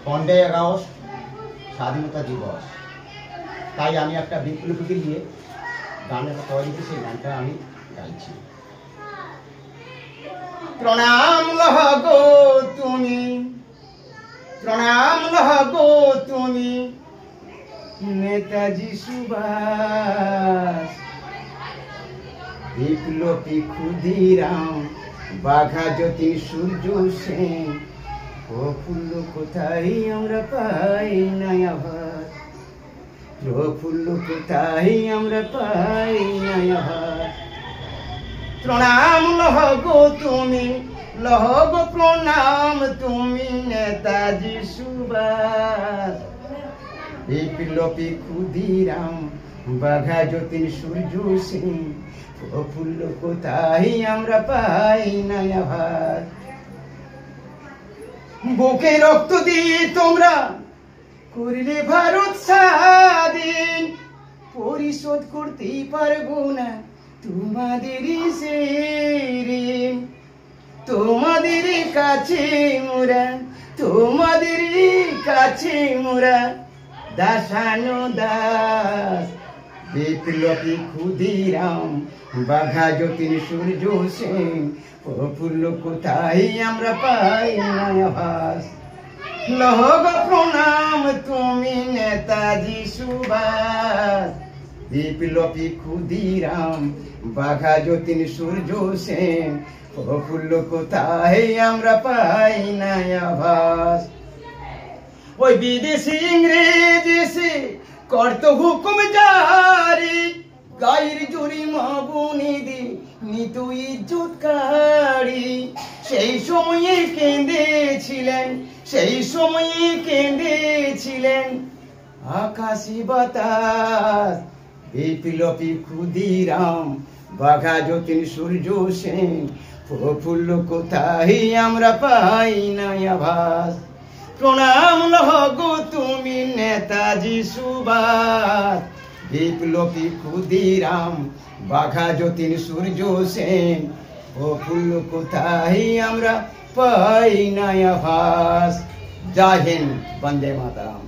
15 August স্বাধীনতা দিবস, তাই আমি একটা বিপ্লবীকে নিয়ে গানের তৈরি করে সেই গানটা আমি গাইছি। প্রণাম লহ গো তুমি, প্রণাম লহ গো তুমি নেতাজি সুভাষ, বিপ্লবী ক্ষুদিরাম, বাঘা জ্যোতি, সূর্য সেন, প্রফুল্ল কোথায় আমরা পাই না আবার, প্রফুল্ল কোথায় আমরা পাই না আবার। প্রণাম লহ গো তুমি, লহ গো প্রণাম তুমি নেতাজি সুভাষ, বিপ্লবী ক্ষুদিরাম, বাঘা জ্যোতি, সূর্য সেন, প্রফুল্ল কোথায় আমরা পাই না আবার। বুকে রক্ত দিয়ে তোমরা করলে ভারত স্বাধীন, পরিশোধ করতে পারবো না তোমাদের ঋণ, তোমাদের কাছে মোরা, তোমাদের কাছে মোরা দাসানো দাস, বিপ্লবী ক্ষুদিরাম, বাঘা জ্যোতি, সূর্য সেন, প্রফুল্ল কোথায় আমরা পাই না আভাস। লহ গো প্রণাম তুমি নেতাজি সুভাষ, বিপ্লবী ক্ষুদিরাম, বাঘা জ্যোতি, সূর্য সেন, প্রফুল্ল কোথায় আমরা পাই না আভাস। ওই বিদেশি ইংরেজ এসে করতো হুকুম জারি, গায়ের জোরে মা বোনেদি নিত ইজ্জত কাড়ি, সেই সময়ে কেঁদেছিলেন, সেই সময়ে কেঁদেছিলেন আকাশি বাতাস, বিপ্লবী ক্ষুদিরাম, বাঘা জ্যোতি, সূর্য সেন, প্রফুল্ল কোথায় আমরা পাই না আভাস। প্রণাম লহ গো তুমি নেতাজি সুভাষ, বিপ্লবী ক্ষুদিরাম, বাঘা জ্যোতি, সূর্য সেন, প্রফুল্ল কোথায় আমরা পাই না আভাস। জয় হিন্দ, বন্দে মাতরম।